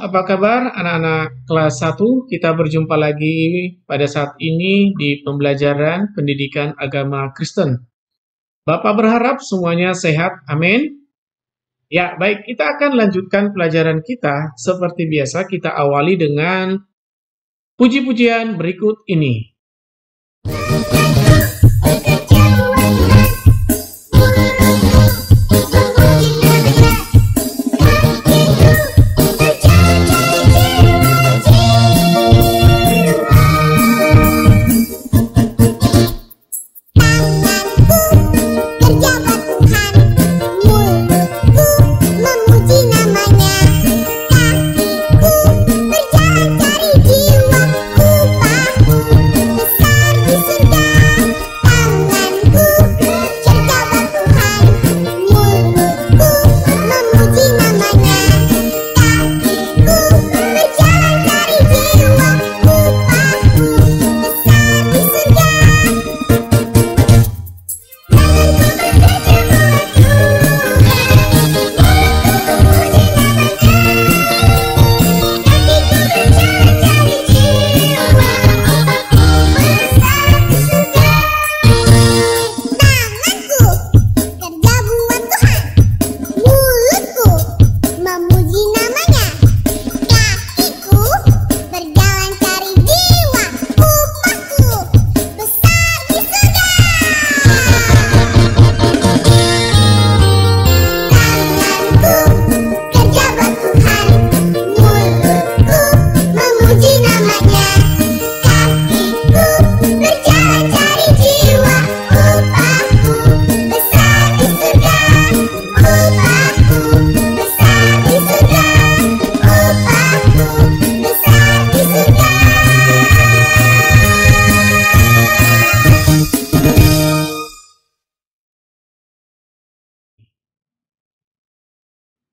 apa kabar anak-anak kelas 1? Kita berjumpa lagi pada saat ini di pembelajaran pendidikan agama Kristen. Bapak berharap semuanya sehat, amin. Ya, baik, kita akan lanjutkan pelajaran kita. Seperti biasa, kita awali dengan puji-pujian berikut ini.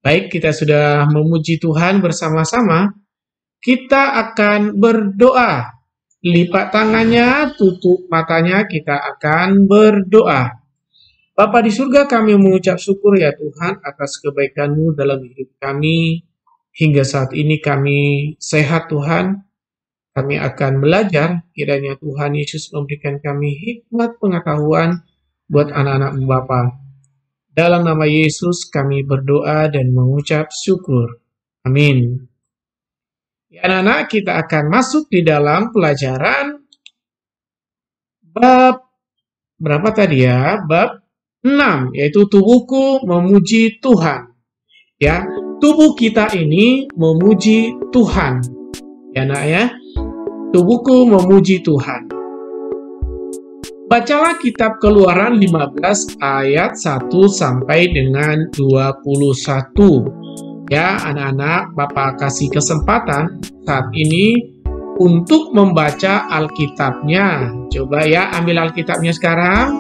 Baik, kita sudah memuji Tuhan bersama-sama. Kita akan berdoa. Lipat tangannya, tutup matanya, kita akan berdoa. Bapa di surga, kami mengucap syukur ya Tuhan atas kebaikan-Mu dalam hidup kami. Hingga saat ini kami sehat Tuhan. Kami akan belajar, kiranya Tuhan Yesus memberikan kami hikmat pengetahuan buat anak-anak Bapa. Dalam nama Yesus kami berdoa dan mengucap syukur. Amin. Ya, anak-anak, kita akan masuk di dalam pelajaran bab berapa tadi ya? Bab 6, yaitu tubuhku memuji Tuhan. Ya, tubuh kita ini memuji Tuhan. Ya, anak ya. Tubuhku memuji Tuhan. Bacalah kitab Keluaran 15 ayat 1 sampai dengan 21. Ya, anak-anak, Bapak kasih kesempatan saat ini untuk membaca Alkitabnya. Coba ya, ambil Alkitabnya sekarang.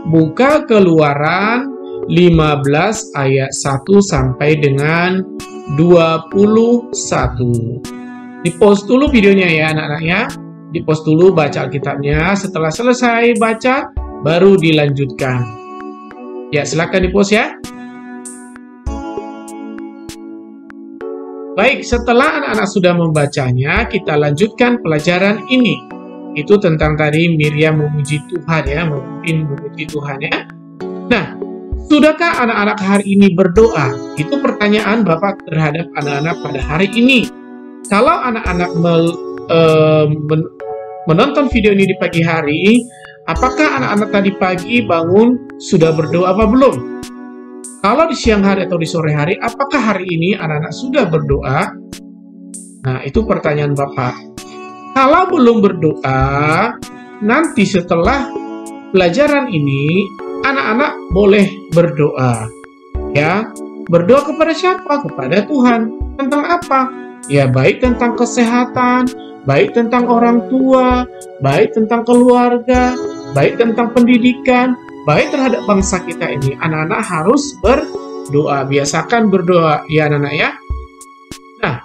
Buka Keluaran 15 ayat 1 sampai dengan 21. Di-pause dulu videonya ya, anak-anak ya. Di-pause dulu baca Alkitabnya. Setelah selesai baca, baru dilanjutkan. Ya, silakan di-pause ya. Baik, setelah anak-anak sudah membacanya, kita lanjutkan pelajaran ini. Itu tentang tadi Miriam memuji Tuhan ya, memimpin memuji Tuhan ya. Nah, sudahkah anak-anak hari ini berdoa? Itu pertanyaan Bapak terhadap anak-anak pada hari ini. Kalau anak-anak menonton video ini di pagi hari, apakah anak-anak tadi pagi bangun sudah berdoa apa belum? Kalau di siang hari atau di sore hari, apakah hari ini anak-anak sudah berdoa? Nah, itu pertanyaan Bapak. Kalau belum berdoa, nanti setelah pelajaran ini, anak-anak boleh berdoa. Ya, berdoa kepada siapa? Kepada Tuhan. Tentang apa? Ya, baik tentang kesehatan, baik tentang orang tua, baik tentang keluarga, baik tentang pendidikan, baik terhadap bangsa kita ini. Anak-anak harus berdoa. Biasakan berdoa, ya anak-anak ya. Nah,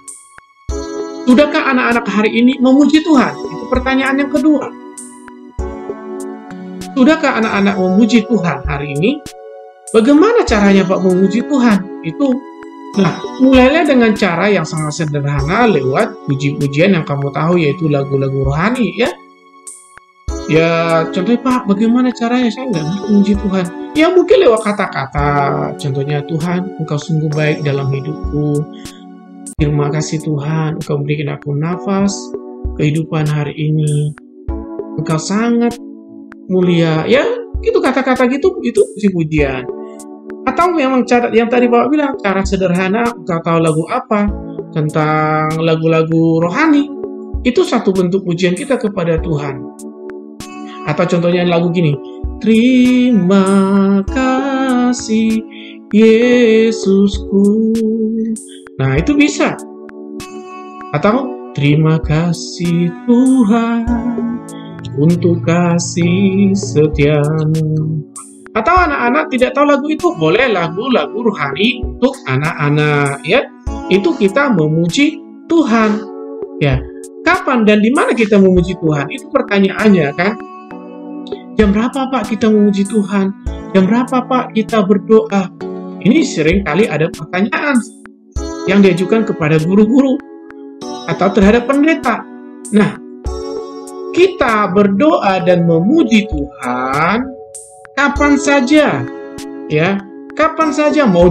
sudahkah anak-anak hari ini memuji Tuhan? Itu pertanyaan yang kedua. Sudahkah anak-anak memuji Tuhan hari ini? Bagaimana caranya Pak memuji Tuhan? Itu Nah, mulailah dengan cara yang sangat sederhana lewat puji-pujian yang kamu tahu, yaitu lagu-lagu rohani ya. Ya, contohnya Pak, bagaimana caranya? Saya nggak ngerti puji Tuhan. Ya mungkin lewat kata-kata, contohnya Tuhan, Engkau sungguh baik dalam hidupku. Terima kasih Tuhan, Engkau berikan aku nafas kehidupan hari ini. Engkau sangat mulia. Ya, itu kata-kata gitu, itu puji-pujian. Atau memang cara yang tadi Bapak bilang, cara sederhana, Engkau tahu lagu apa, tentang lagu-lagu rohani. Itu satu bentuk pujian kita kepada Tuhan. Atau contohnya lagu gini, terima kasih Yesusku. Nah, itu bisa. Atau terima kasih Tuhan untuk kasih setiamu. Atau anak-anak tidak tahu lagu itu, boleh lagu-lagu rohani untuk anak-anak ya. Itu kita memuji Tuhan. Ya. Kapan dan di mana kita memuji Tuhan? Itu pertanyaannya kan. Jam berapa Pak kita memuji Tuhan? Jam berapa Pak kita berdoa? Ini sering kali ada pertanyaan yang diajukan kepada guru-guru atau terhadap pendeta. Nah, kita berdoa dan memuji Tuhan kapan saja, ya, kapan saja, mau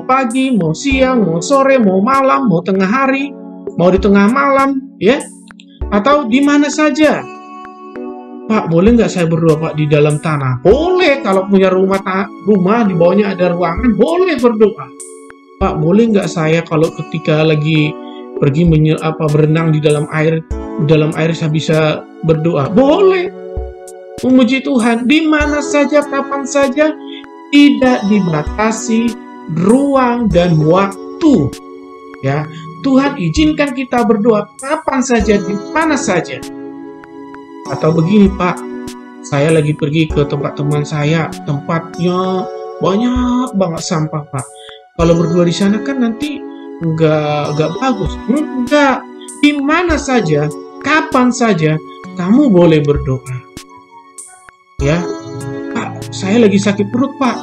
pagi, mau siang, mau sore, mau malam, mau tengah hari, mau di tengah malam, ya, atau di mana saja. Pak, boleh nggak saya berdoa Pak di dalam tanah? Boleh, kalau punya rumah di bawahnya ada ruangan, boleh berdoa. Pak, boleh nggak saya kalau ketika lagi pergi berenang di dalam air saya bisa berdoa? Boleh. Memuji Tuhan di mana saja, kapan saja, tidak dibatasi ruang dan waktu. Ya, Tuhan izinkan kita berdoa kapan saja, di mana saja. Atau begini Pak, saya lagi pergi ke tempat teman saya, tempatnya banyak banget sampah Pak. Kalau berdoa di sana kan nanti nggak bagus. Enggak, di mana saja, kapan saja, kamu boleh berdoa. Ya, Pak, saya lagi sakit perut Pak,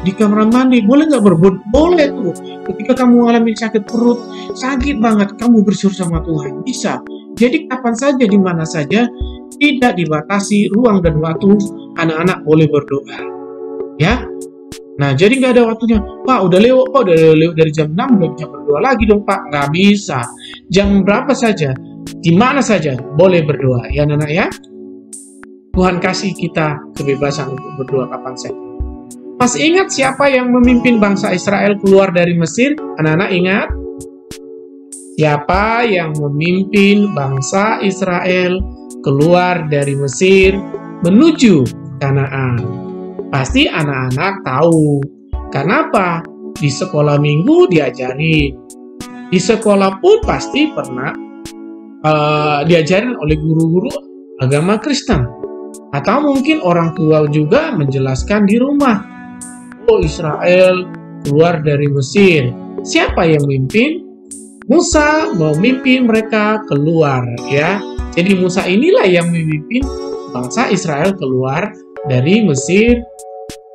di kamar mandi, boleh nggak berdoa? Boleh tuh. Ketika kamu mengalami sakit perut, sakit banget, kamu bersyukur sama Tuhan, bisa. Jadi kapan saja, di mana saja, tidak dibatasi ruang dan waktu, anak-anak boleh berdoa. Ya, nah jadi nggak ada waktunya. Pak, udah lewat dari jam 6, udah bisa berdoa lagi dong Pak. Nggak bisa. Jam berapa saja, di mana saja, boleh berdoa. Ya anak-anak ya. Tuhan kasih kita kebebasan untuk berdoa kapan saja. Masih ingat siapa yang memimpin bangsa Israel keluar dari Mesir? Anak-anak ingat? Siapa yang memimpin bangsa Israel keluar dari Mesir menuju Kanaan? Pasti anak-anak tahu. Kenapa? Di sekolah minggu diajarin. Di sekolah pun pasti pernah diajarin oleh guru-guru agama Kristen. Atau mungkin orang tua juga menjelaskan di rumah. Oh, Israel keluar dari Mesir. Siapa yang memimpin? Musa memimpin mereka keluar, ya. Jadi Musa inilah yang memimpin bangsa Israel keluar dari Mesir,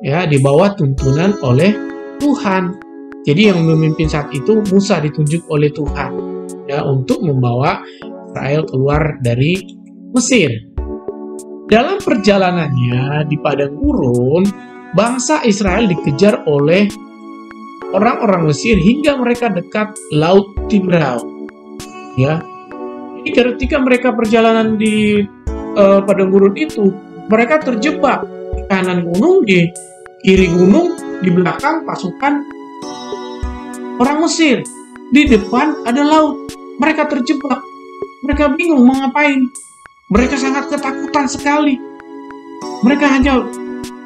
ya, di bawah tuntunan oleh Tuhan. Jadi yang memimpin saat itu Musa ditunjuk oleh Tuhan, ya, untuk membawa Israel keluar dari Mesir. Dalam perjalanannya di padang gurun, bangsa Israel dikejar oleh orang-orang Mesir hingga mereka dekat Laut Tiberau. Ya, jadi ketika mereka perjalanan di padang gurun itu, mereka terjebak di kanan gunung, di kiri gunung, di belakang pasukan orang Mesir. Di depan ada laut. Mereka terjebak. Mereka bingung mau ngapain. Mereka sangat ketakutan sekali. Mereka hanya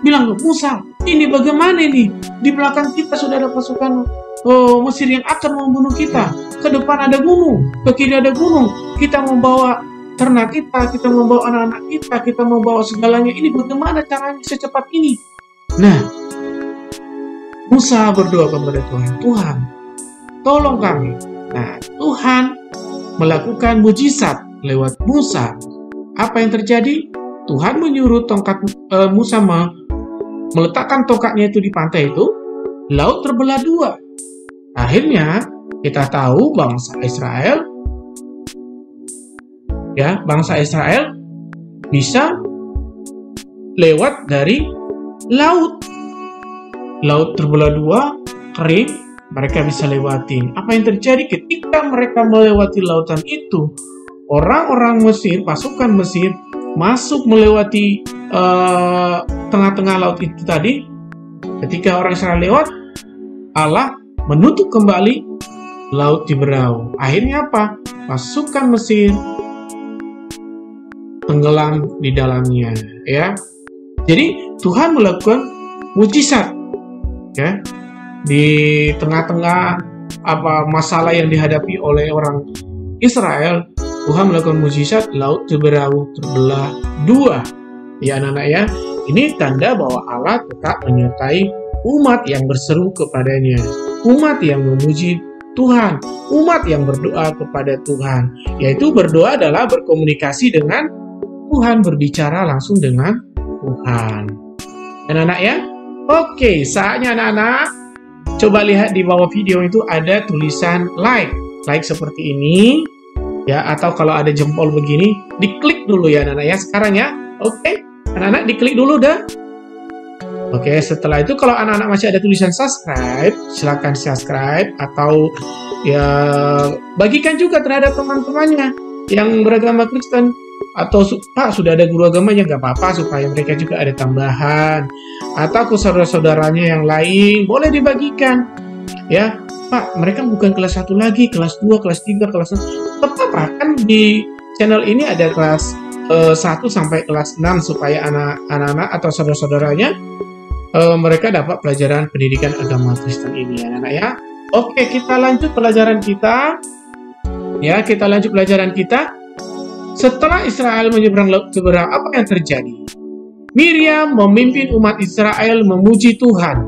bilang, Musa, ini bagaimana ini? Di belakang kita sudah ada pasukan Mesir yang akan membunuh kita. Ke depan ada gunung, ke kiri ada gunung. Kita membawa ternak kita membawa anak-anak kita membawa segalanya. Ini bagaimana caranya secepat ini? Nah, Musa berdoa kepada Tuhan, Tuhan, tolong kami. Nah, Tuhan melakukan mujizat lewat Musa. Apa yang terjadi? Tuhan menyuruh Musa meletakkan tongkatnya itu di pantai itu, laut terbelah dua. Nah, Akhirnya kita tahu bangsa Israel bisa lewat dari laut. Laut terbelah dua, kering, mereka bisa lewatin. Apa yang terjadi ketika mereka melewati lautan itu? Orang-orang Mesir, pasukan Mesir, masuk melewati tengah-tengah laut itu tadi. Ketika orang Israel lewat, Allah menutup kembali laut di berau. Akhirnya apa? Pasukan Mesir tenggelam di dalamnya, ya. Jadi Tuhan melakukan mujizat, ya, di tengah-tengah masalah yang dihadapi oleh orang Israel. Tuhan melakukan mujizat, laut berau terbelah dua. Ya anak-anak ya, ini tanda bahwa Allah tetap menyertai umat yang berseru kepadanya, umat yang memuji Tuhan, umat yang berdoa kepada Tuhan. Yaitu berdoa adalah berkomunikasi dengan Tuhan, berbicara langsung dengan Tuhan. Anak-anak ya, oke, saatnya anak-anak coba lihat di bawah video itu ada tulisan like seperti ini. Ya, atau kalau ada jempol begini, diklik dulu ya anak-anak ya sekarang ya. Oke, anak-anak diklik dulu dah. Oke, setelah itu kalau anak-anak masih ada tulisan subscribe, silakan subscribe atau ya bagikan juga terhadap teman-temannya yang beragama Kristen. Atau Pak sudah ada guru agamanya, nggak apa-apa supaya mereka juga ada tambahan. Atau ke saudara-saudaranya yang lain boleh dibagikan. Ya, Pak, mereka bukan kelas 1 lagi, kelas 2, kelas 3, kelas 6. Apa kan di channel ini ada kelas 1 sampai kelas 6 supaya anak-anak atau saudara-saudaranya mereka dapat pelajaran pendidikan agama Kristen ini ya anak-anak ya. Oke, kita lanjut pelajaran kita. Ya, kita lanjut pelajaran kita. Setelah Israel menyeberang laut berau, apa yang terjadi? Miriam memimpin umat Israel memuji Tuhan.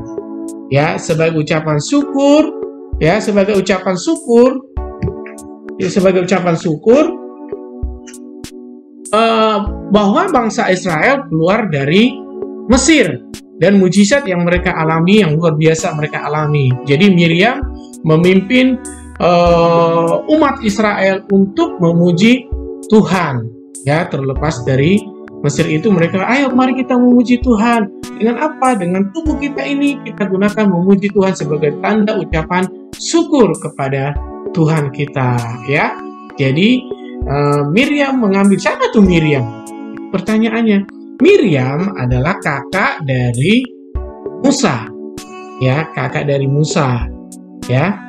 Ya, sebagai ucapan syukur, bahwa bangsa Israel keluar dari Mesir dan mujizat yang mereka alami, yang luar biasa mereka alami. Jadi Miriam memimpin umat Israel untuk memuji Tuhan. Ya, terlepas dari Mesir itu mereka, ayo mari kita memuji Tuhan. Dengan apa? Dengan tubuh kita ini kita gunakan memuji Tuhan sebagai tanda ucapan syukur kepada Tuhan kita, ya. Jadi Miriam mengambil, siapa tuh Miriam? Pertanyaannya, Miriam adalah kakak dari Musa, ya, kakak dari Musa, ya.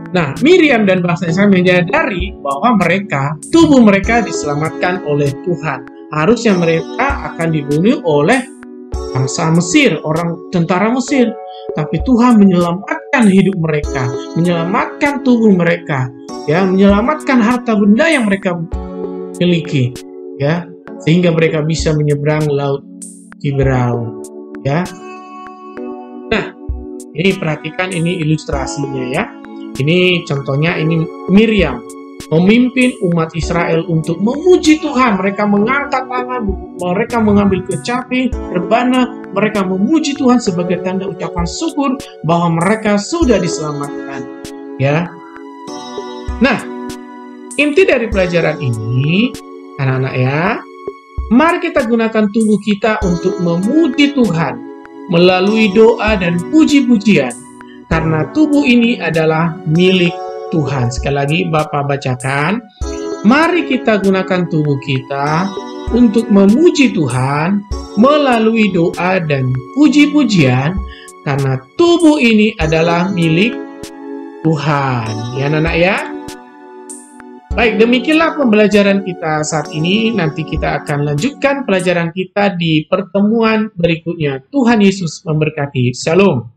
Nah, Miriam dan bangsa Israel menyadari bahwa tubuh mereka diselamatkan oleh Tuhan. Harusnya mereka akan dibunuh oleh bangsa Mesir, tentara Mesir. Tapi Tuhan menyelamatkan hidup mereka, menyelamatkan tubuh mereka, ya, menyelamatkan harta benda yang mereka miliki, ya, sehingga mereka bisa menyeberang laut di berau, ya. Nah, ini perhatikan, ini ilustrasinya ya. Ini contohnya, ini Miriam memimpin umat Israel untuk memuji Tuhan. Mereka mengangkat tangan, mereka mengambil kecapi, rebana, mereka memuji Tuhan sebagai tanda ucapan syukur bahwa mereka sudah diselamatkan. Ya. Nah, inti dari pelajaran ini, anak-anak ya, mari kita gunakan tubuh kita untuk memuji Tuhan melalui doa dan puji-pujian. Karena tubuh ini adalah milik Tuhan. Sekali lagi Bapak bacakan. Mari kita gunakan tubuh kita untuk memuji Tuhan melalui doa dan puji-pujian. Karena tubuh ini adalah milik Tuhan. Ya anak-anak ya. Baik, demikianlah pembelajaran kita saat ini. Nanti kita akan lanjutkan pelajaran kita di pertemuan berikutnya. Tuhan Yesus memberkati. Shalom.